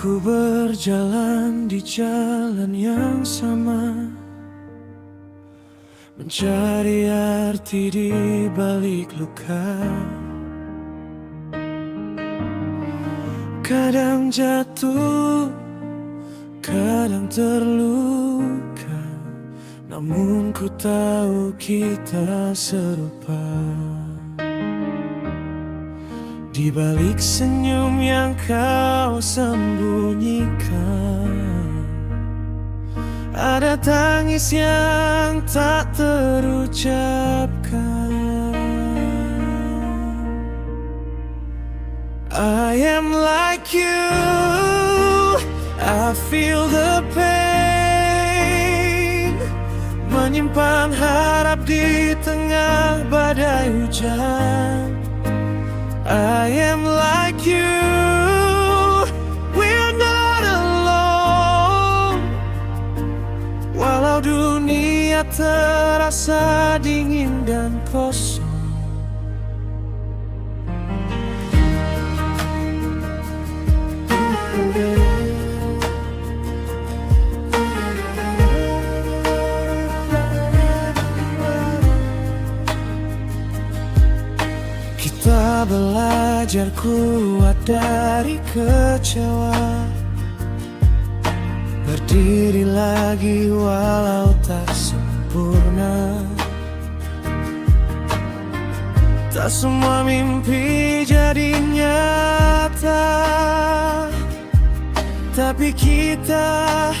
Ku berjalan di jalan yang sama, mencari arti di balik luka. Kadang jatuh, kadang terluka, namun ku tahu kita serupa. Di balik senyum yang kau sembunyikan, ada tangis yang tak terucapkan. I am like you, I feel the pain, menyimpan harap di tengah badai hujan. I am like you, we're not alone. Walau dunia terasa dingin dan kosong, kita belajar kuat dari kecewa, berdiri lagi walau tak sempurna. Tak semua mimpi jadi nyata, tapi kita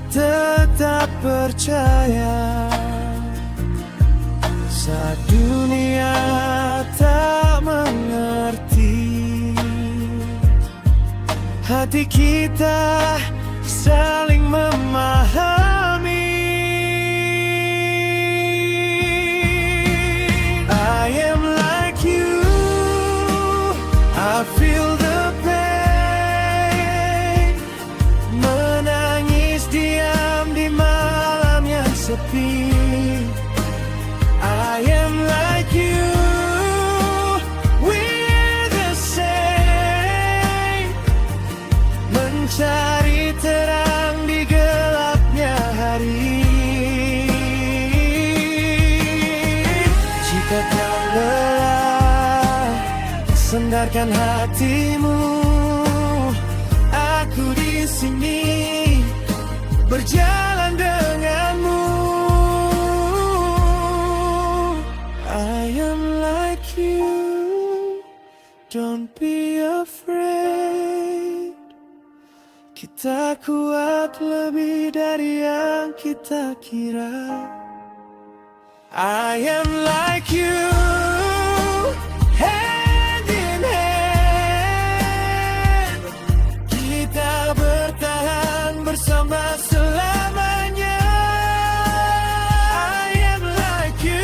tetap percaya. Saat dunia tak mengerti, hati kita saling memahami. I am like you, I feel the pain, menangis diam di malam yang sepi. I am like you, we're the same, mencari terang di gelapnya hari. Jika kau lelah, sandarkan hatimu, aku di sini berjalan denganmu. I am like you, don't be afraid. Kita kuat lebih dari yang kita kira. I am like you, hand in hand. Kita bertahan bersama selamanya. I am like you.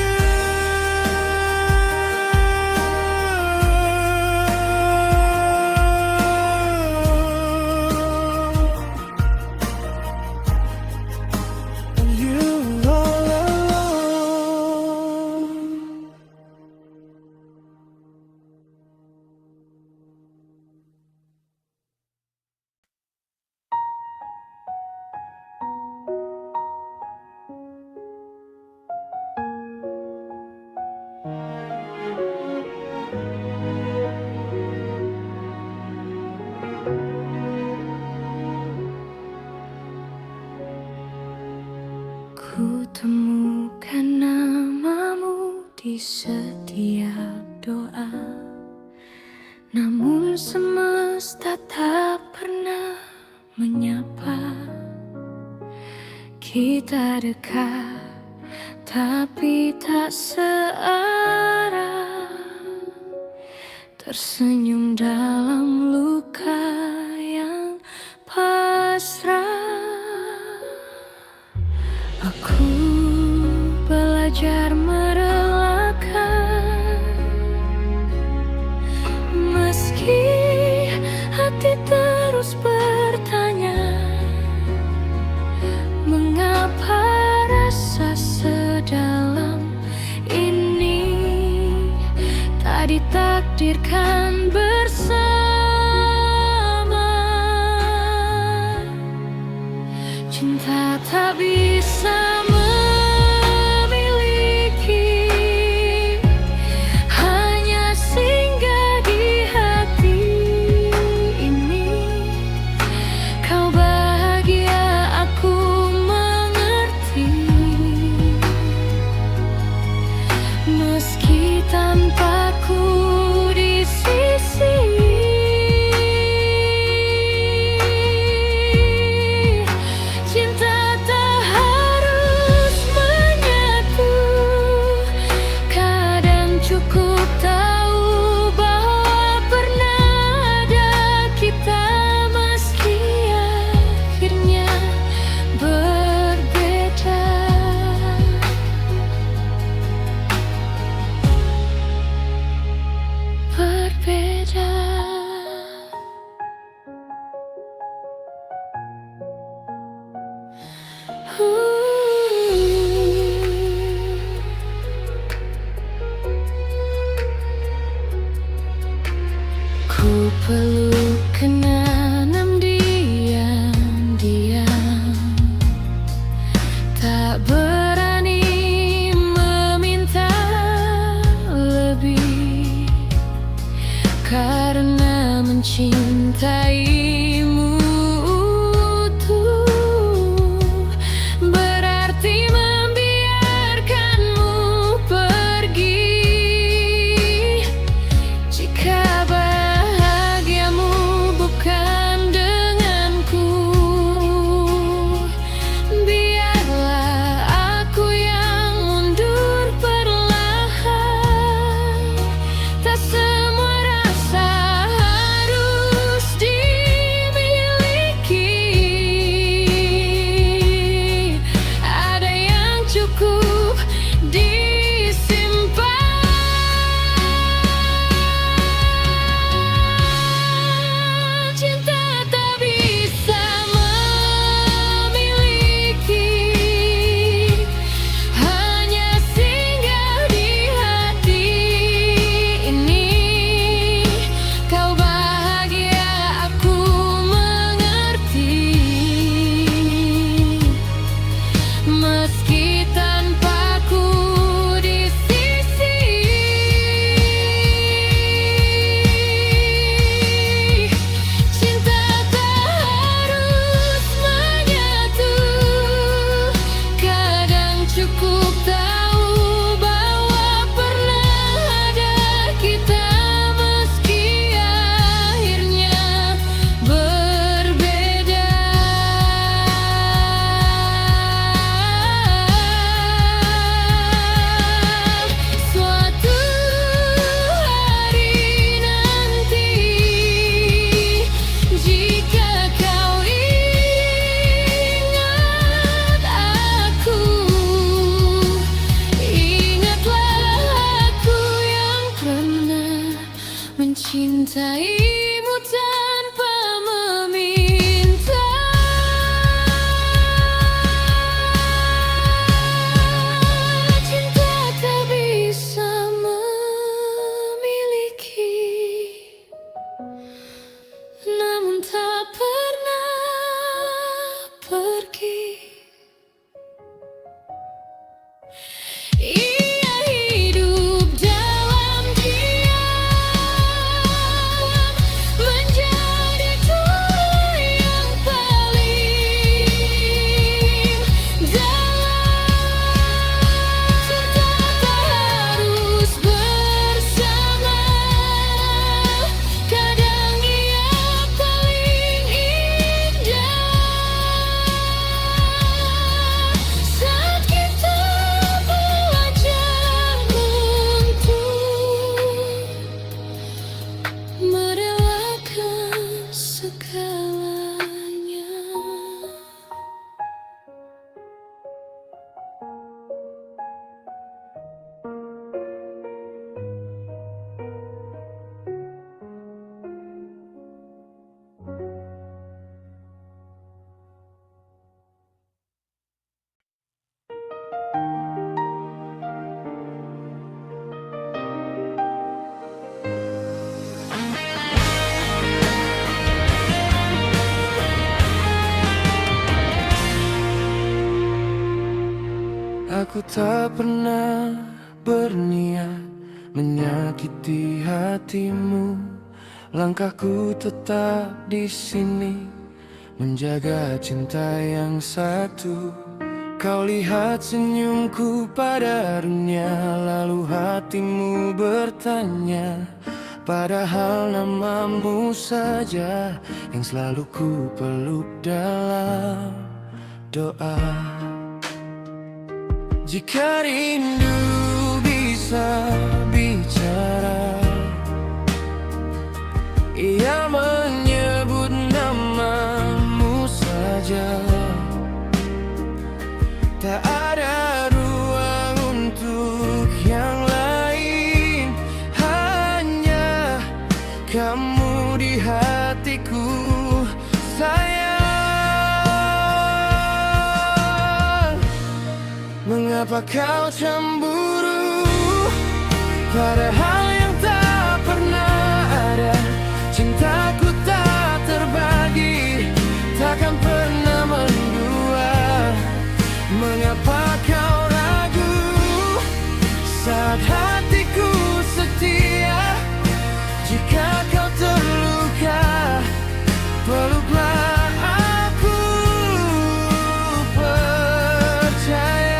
And you all alone. Ku temukan namamu di setiap doa, namun semesta tak pernah menyapa. Kita dekat, tapi tak searah, tersenyum dalam luka yang pasrah. Aku belajar merelakan, meski hati terus bertanya, mengapa rasa sedalam ini tak ditakdirkan bersama. Cinta tak bisa memiliki, hanya singgah di hati ini. Kau bahagia, aku mengerti, meski tanpaku di sisi. Cinta tak harus menyatu, kadang cukup tahu bahwa pernah ada kita, meski akhirnya berbeda. Berbeda. Ku peluk kenanam diam-diam, tak berani meminta lebih, karena mencintaimu utuh. Aku tak pernah berniat menyakiti hatimu. Langkahku tetap di sini, menjaga cinta yang satu. Kau lihat senyumku pada dunia, lalu hatimu bertanya. Padahal namamu saja yang selalu ku peluk dalam doa. Jika rindu bisa bicara, ia menyebut namamu saja. Tak ada ruang untuk yang lain, hanya kamu di hatiku, sayang. Mengapa kau cemburu pada hal yang tak pernah ada? Cintaku tak terbagi, takkan pernah mendua. Mengapa kau ragu saat hatiku setia? Jika kau terluka, peluklah aku, percaya.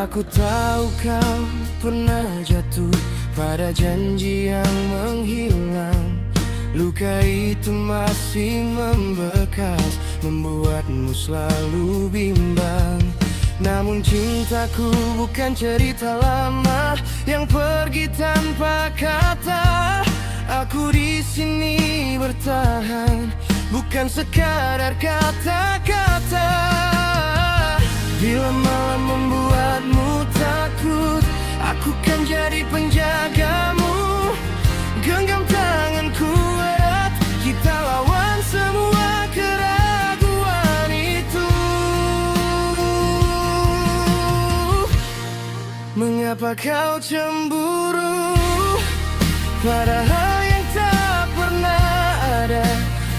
Aku tahu kau pernah jatuh pada janji yang menghilang. Luka itu masih membekas, membuatmu selalu bimbang. Namun cintaku bukan cerita lama yang pergi tanpa kata. Aku di sini bertahan, bukan sekadar kata-kata. Bila malam membuatmu takut, aku kan jadi penjagamu. Genggam tanganku erat, kita lawan semua keraguan itu. Mengapa kau cemburu pada hal yang tak pernah ada?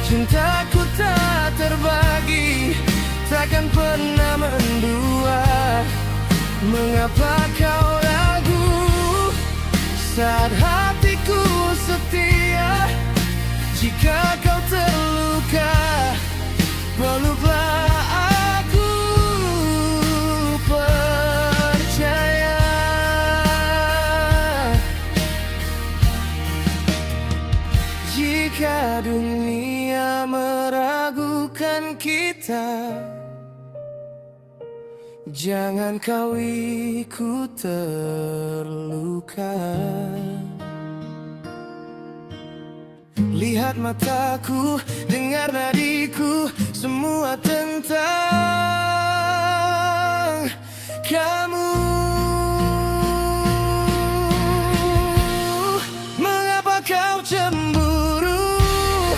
Cintaku tak terbagi, takkan pernah mendua. Mengapa kau ragu saat hatiku setia? Jika kau terluka, peluklah aku, percaya. Jika dunia meragukan kita, jangan kau ikut terluka. Lihat mataku, dengar nadiku, semua tentang kamu. Mengapa kau cemburu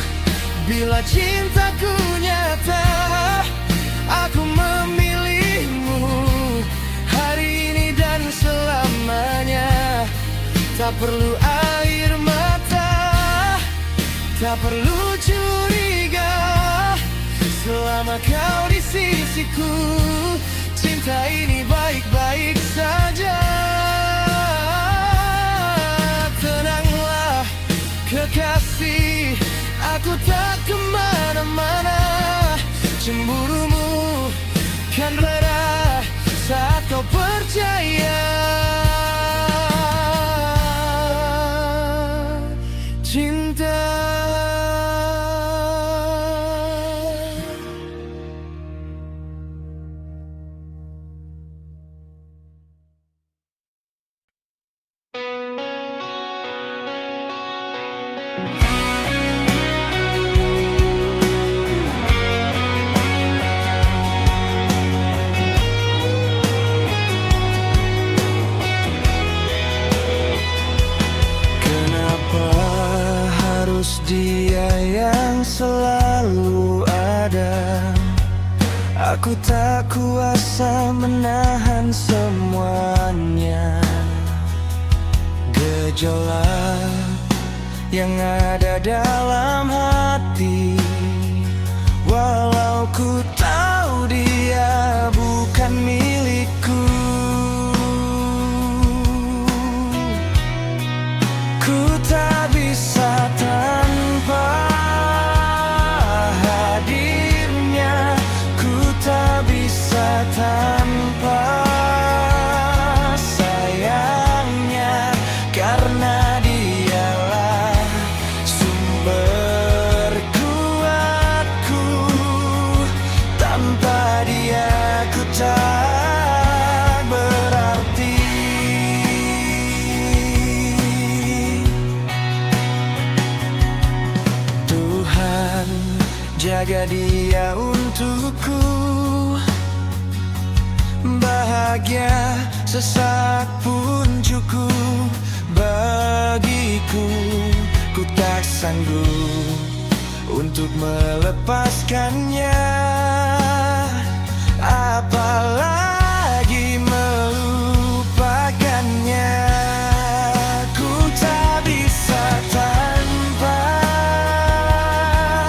bila cintaku nyata? Aku memilihmu hari ini dan selamanya. Tak perlu air mata, tak perlu curiga, selama kau di sisiku. Cinta ini baik-baik saja. Tenanglah kekasih, aku tak kemana-mana. Cemburumu kan reda saat kau percaya. Cinta dia yang selalu ada. Aku tak kuasa menahan semuanya. Gejolak yang ada dalam hati Walau ku tahu dia bukan milikku, ku tak bisa tanpa hadirnya, ku tak bisa tanpa sayangnya, karena dialah sumber kuatku. Tanpa dia ku tak berarti. Tuhan, jaga dia untukku. Bahagia sesaat pun cukup bagiku. Ku tak sanggup untuk melepaskannya, apalagi melupakannya. Ku tak bisa tanpa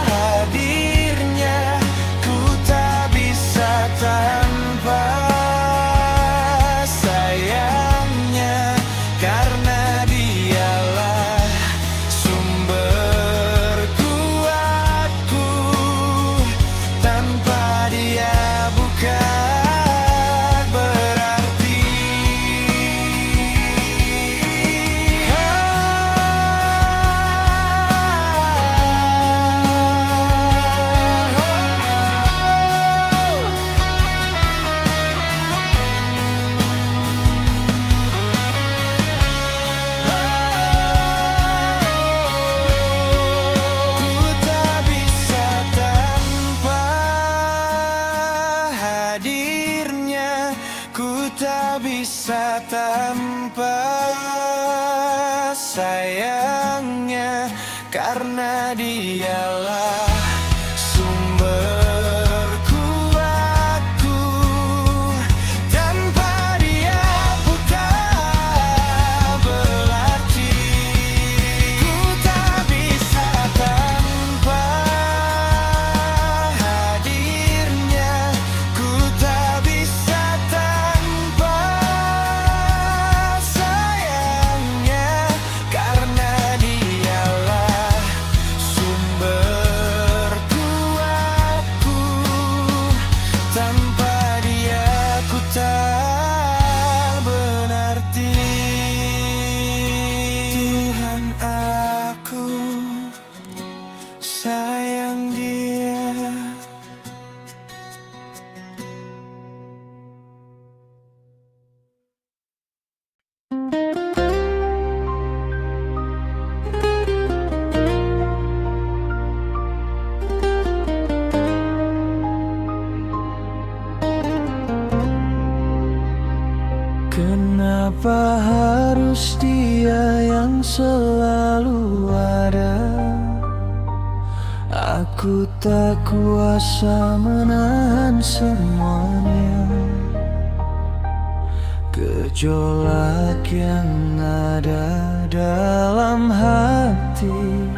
hadirnya, ku tak bisa tanpa sayangnya, karena dialah sumber kuatku. Tanpa dia bukan berarti. Ku tak bisa tanpa hadirnya, ku tak bisa tanpa sayangnya, karena dialah sumber kuatku. Tanpa dia bukan berarti. Ku tak bisa tanpa hadirnya, ku tak bisa tanpa sayangnya, karena dialah sumber kuatku. Tanpa dia ku tak berarti. Tuhan, aku sayang dia. Kenapa harus dia yang selalu ada? Aku tak kuasa menahan semuanya. Gejolak yang ada dalam hati,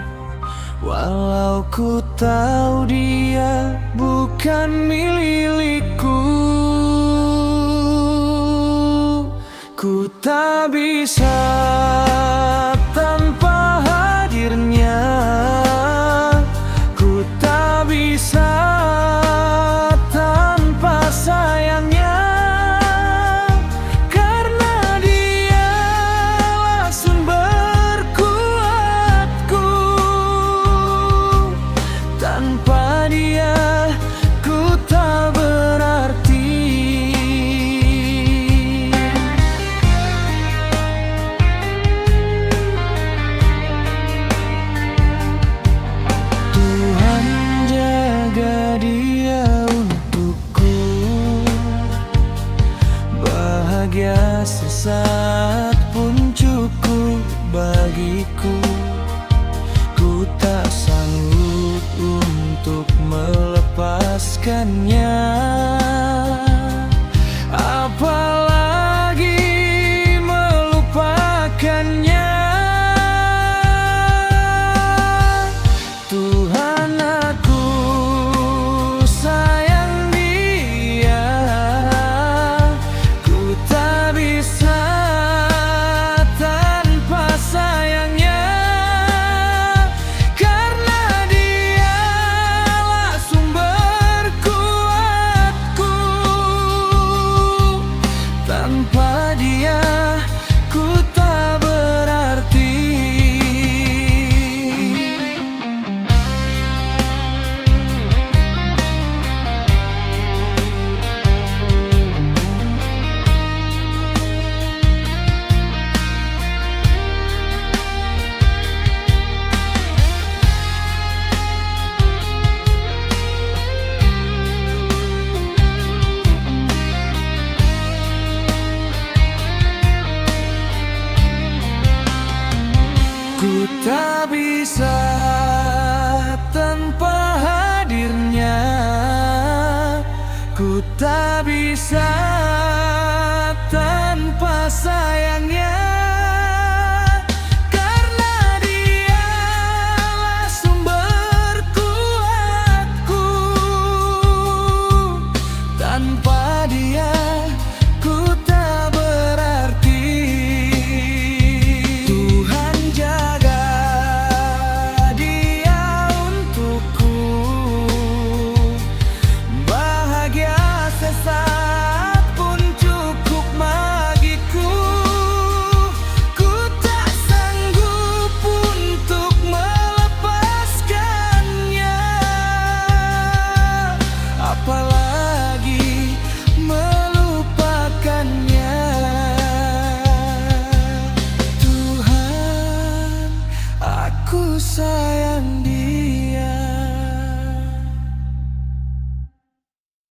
walau ku tahu dia bukan milikku. Ku tak bisa tanpa hadirnya, ku tak bisa tanpa sayangnya, karena dialah sumber kuatku. Tanpa dia ku tak berarti. Bahagia sesaat pun cukup bagiku. Ku tak sanggup untuk melepaskannya, apalagi melupakannya. Tuhan, aku sayang Ku tak bisa tanpa hadirnya, ku tak bisa tanpa sayangnya. Karena dialah sumber kuatku, tanpa dia ku tak berarti. Tuhan jaga dia untukku, bahagia sesaat pun cukup bagiku. Ku tak sanggup untuk melepaskannya, apalagi melupakannya. Tuhan, aku sayang dia.